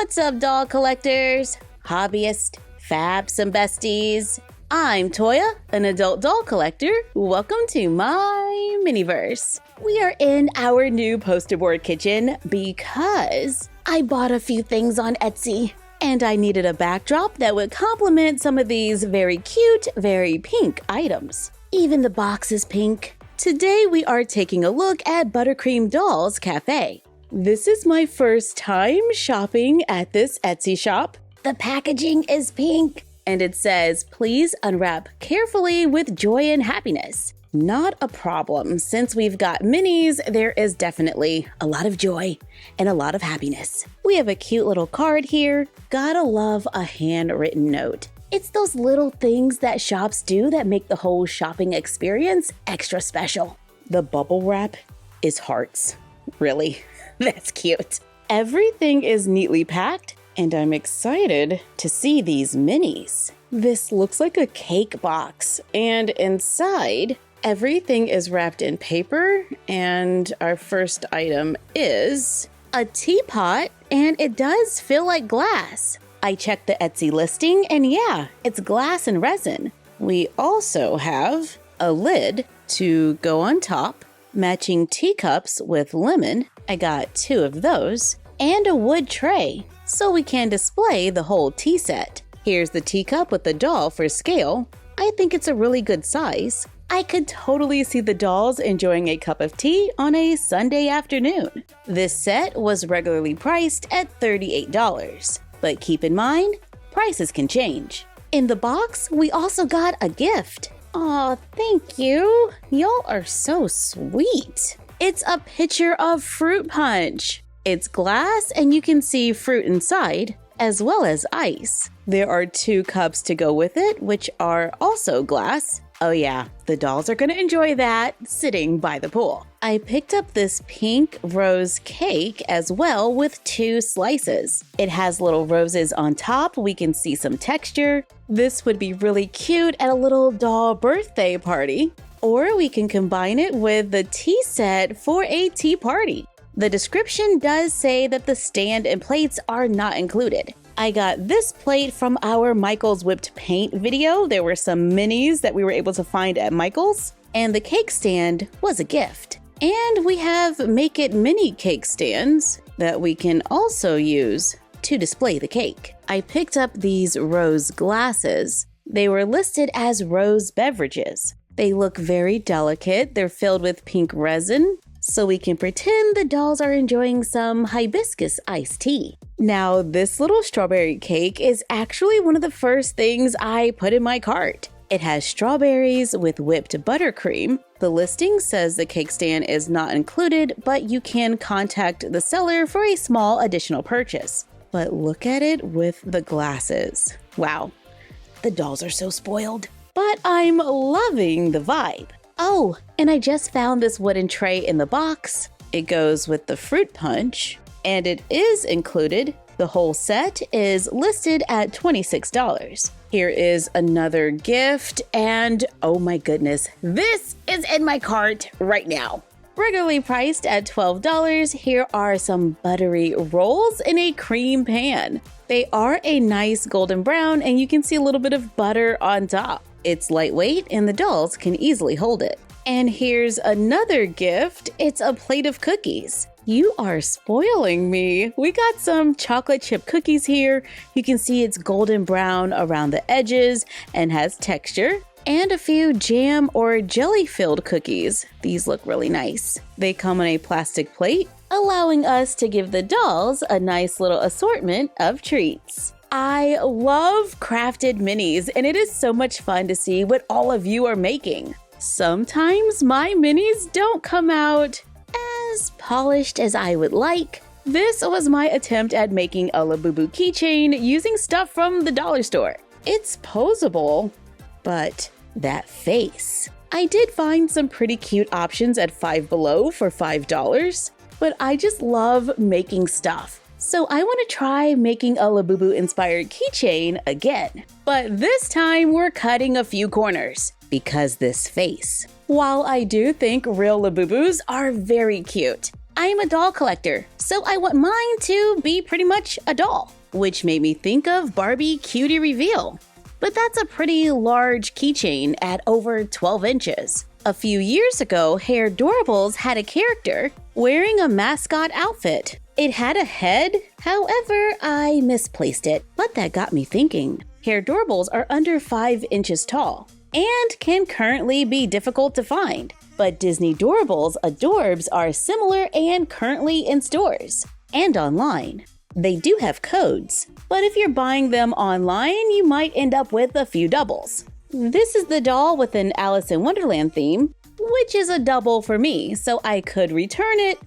What's up, doll collectors, hobbyists, fabs, and besties? I'm Toya, an adult doll collector. Welcome to my miniverse. We are in our new poster board kitchen because I bought a few things on Etsy and I needed a backdrop that would complement some of these very cute, very pink items. Even the box is pink. Today we are taking a look at Buttercream Dolls Cafe. This is my first time shopping at this Etsy shop. The packaging is pink and it says, "Please unwrap carefully with joy and happiness." Not a problem. Since we've got minis, there is definitely a lot of joy and a lot of happiness. We have a cute little card here. Gotta love a handwritten note. It's those little things that shops do that make the whole shopping experience extra special. The bubble wrap is hearts. Really? That's cute. Everything is neatly packed, and I'm excited to see these minis. This looks like a cake box, and inside, everything is wrapped in paper, and our first item is a teapot, and it does feel like glass. I checked the Etsy listing, and yeah, it's glass and resin. We also have a lid to go on top, matching teacups with lemon. I got 2 of those, and a wood tray, so we can display the whole tea set. Here's the teacup with the doll for scale. I think it's a really good size. I could totally see the dolls enjoying a cup of tea on a Sunday afternoon. This set was regularly priced at $38, but keep in mind, prices can change. In the box, we also got a gift. Aw, thank you. Y'all are so sweet. It's a pitcher of fruit punch. It's glass and you can see fruit inside, as well as ice. There are 2 cups to go with it, which are also glass. Oh yeah, the dolls are gonna enjoy that sitting by the pool. I picked up this pink rose cake as well with 2 slices. It has little roses on top. We can see some texture. This would be really cute at a little doll birthday party. Or we can combine it with the tea set for a tea party. The description does say that the stand and plates are not included. I got this plate from our Michael's Whipped Paint video. There were some minis that we were able to find at Michael's, and the cake stand was a gift. And we have Make It Mini cake stands that we can also use to display the cake. I picked up these rose glasses. They were listed as rose beverages. They look very delicate. They're filled with pink resin, so we can pretend the dolls are enjoying some hibiscus iced tea. Now, this little strawberry cake is actually one of the first things I put in my cart. It has strawberries with whipped buttercream. The listing says the cake stand is not included, but you can contact the seller for a small additional purchase. But look at it with the glasses. Wow, the dolls are so spoiled. But I'm loving the vibe. Oh, and I just found this wooden tray in the box. It goes with the fruit punch, and it is included. The whole set is listed at $26. Here is another gift, and oh my goodness, this is in my cart right now. Regularly priced at $12, here are some buttery rolls in a cream pan. They are a nice golden brown, and you can see a little bit of butter on top. It's lightweight and the dolls can easily hold it. And here's another gift. It's a plate of cookies. You are spoiling me. We got some chocolate chip cookies here. You can see it's golden brown around the edges and has texture. And a few jam or jelly-filled cookies. These look really nice. They come on a plastic plate, allowing us to give the dolls a nice little assortment of treats. I love crafted minis, and it is so much fun to see what all of you are making. Sometimes my minis don't come out as polished as I would like. This was my attempt at making a Labubu keychain using stuff from the dollar store. It's posable, but that face. I did find some pretty cute options at Five Below for $5, but I just love making stuff. So I want to try making a Labubu inspired keychain again. But this time we're cutting a few corners because this face. While I do think real Labubus are very cute, I am a doll collector, so I want mine to be pretty much a doll. which made me think of Barbie Cutie Reveal. But that's a pretty large keychain at over 12 inches. A few years ago, Hair Doorables had a character wearing a mascot outfit. It had a head, however, I misplaced it, but that got me thinking. Hair Doorables are under 5 inches tall and can currently be difficult to find. But Disney Doorables Adoorbs are similar and currently in stores and online. They do have codes, but if you're buying them online, you might end up with a few doubles. This is the doll with an Alice in Wonderland theme, which is a double for me, so I could return it,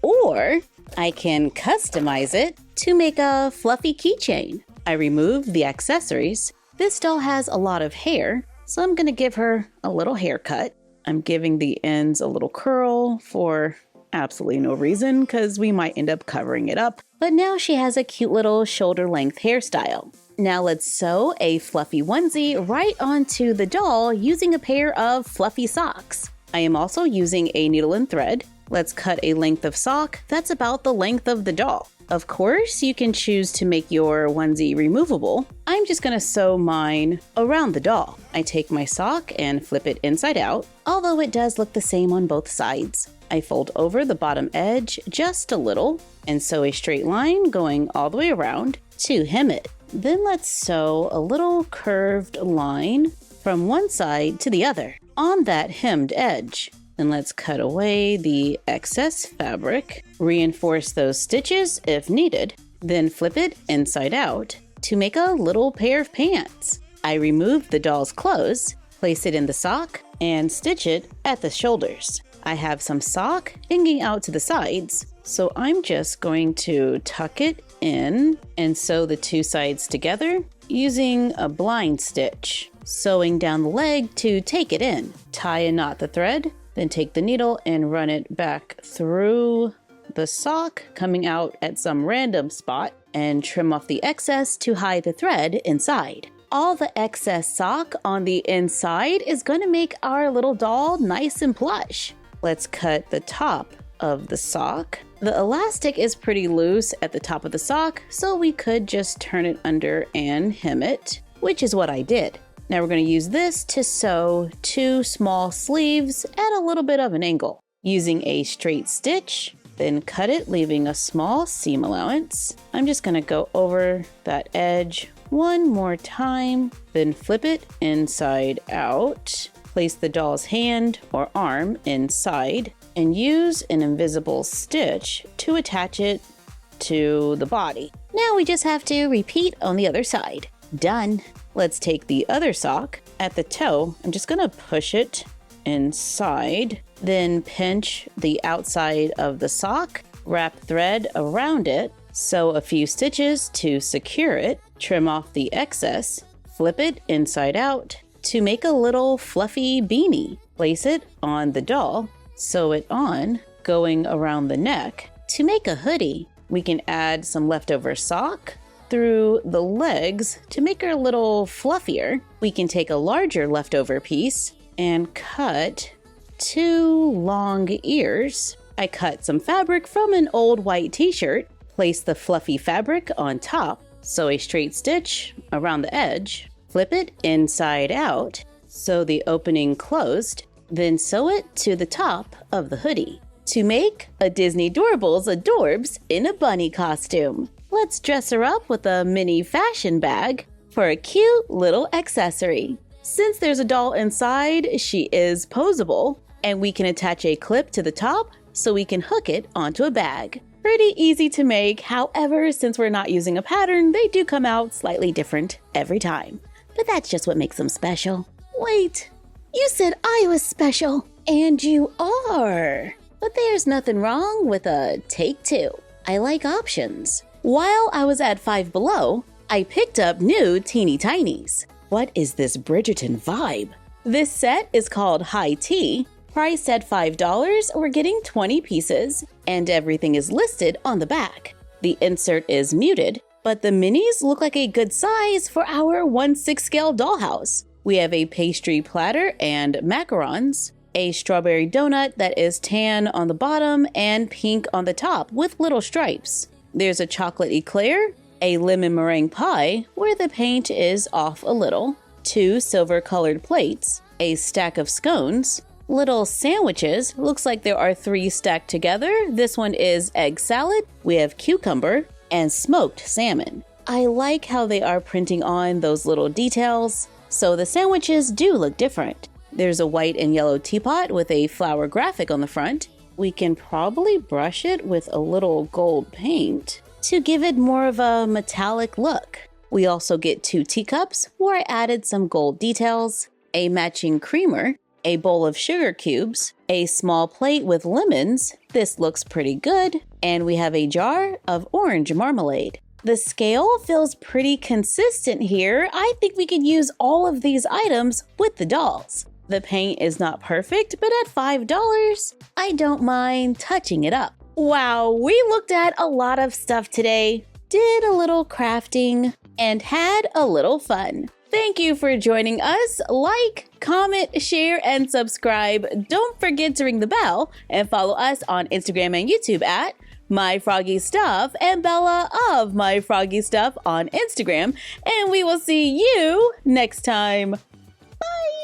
or I can customize it to make a fluffy keychain. I removed the accessories. This doll has a lot of hair, so I'm gonna give her a little haircut. I'm giving the ends a little curl for absolutely no reason, because we might end up covering it up. But now she has a cute little shoulder-length hairstyle. Now let's sew a fluffy onesie right onto the doll using a pair of fluffy socks. I am also using a needle and thread. Let's cut a length of sock that's about the length of the doll. Of course, you can choose to make your onesie removable. I'm just gonna sew mine around the doll. I take my sock and flip it inside out, although it does look the same on both sides. I fold over the bottom edge just a little and sew a straight line going all the way around to hem it. Then let's sew a little curved line from one side to the other on that hemmed edge. Then let's cut away the excess fabric, reinforce those stitches if needed, then flip it inside out to make a little pair of pants. I remove the doll's clothes, place it in the sock, and stitch it at the shoulders. I have some sock hanging out to the sides, so I'm just going to tuck it in and sew the two sides together using a blind stitch, sewing down the leg to take it in. Tie and knot the thread, then take the needle and run it back through the sock, coming out at some random spot, and trim off the excess to hide the thread inside. All the excess sock on the inside is going to make our little doll nice and plush. Let's cut the top of the sock. The elastic is pretty loose at the top of the sock, so we could just turn it under and hem it, which is what I did. Now we're going to use this to sew two small sleeves at a little bit of an angle. Using a straight stitch, then cut it, leaving a small seam allowance. I'm just going to go over that edge one more time, then flip it inside out. Place the doll's hand or arm inside and use an invisible stitch to attach it to the body. Now we just have to repeat on the other side. Done. Let's take the other sock at the toe. I'm just gonna push it inside, then pinch the outside of the sock, wrap thread around it, sew a few stitches to secure it, trim off the excess, flip it inside out to make a little fluffy beanie. Place it on the doll, sew it on, going around the neck to make a hoodie. We can add some leftover sock through the legs to make her a little fluffier. We can take a larger leftover piece and cut two long ears. I cut some fabric from an old white t-shirt, place the fluffy fabric on top, sew a straight stitch around the edge, flip it inside out, sew the opening closed, then sew it to the top of the hoodie to make a Disney Doorables Adoorbs in a bunny costume. Let's dress her up with a mini fashion bag for a cute little accessory. Since there's a doll inside, she is posable, and we can attach a clip to the top so we can hook it onto a bag. Pretty easy to make, however, since we're not using a pattern, they do come out slightly different every time. But that's just what makes them special. Wait, you said I was special, and you are. But there's nothing wrong with a take two. I like options. While I was at Five Below, I picked up new Teeny Tinies. What is this Bridgerton vibe? This set is called High Tea. Priced at $5, we're getting 20 pieces, and everything is listed on the back. The insert is muted, but the minis look like a good size for our 1/6 scale dollhouse. We have a pastry platter and macarons, a strawberry donut that is tan on the bottom and pink on the top with little stripes. There's a chocolate eclair, a lemon meringue pie where the paint is off a little, 2 silver-colored plates, a stack of scones, little sandwiches. Looks like there are 3 stacked together. This one is egg salad. We have cucumber and smoked salmon. I like how they are printing on those little details, so the sandwiches do look different. There's a white and yellow teapot with a flower graphic on the front. We can probably brush it with a little gold paint to give it more of a metallic look. We also get 2 teacups where I added some gold details, a matching creamer, a bowl of sugar cubes, a small plate with lemons. This looks pretty good. And we have a jar of orange marmalade. The scale feels pretty consistent here. I think we could use all of these items with the dolls. The paint is not perfect, but at $5, I don't mind touching it up. Wow, we looked at a lot of stuff today, did a little crafting, and had a little fun. Thank you for joining us. Like, comment, share, and subscribe. Don't forget to ring the bell and follow us on Instagram and YouTube at MyFroggyStuff and Bella of MyFroggyStuff on Instagram. And we will see you next time. Bye!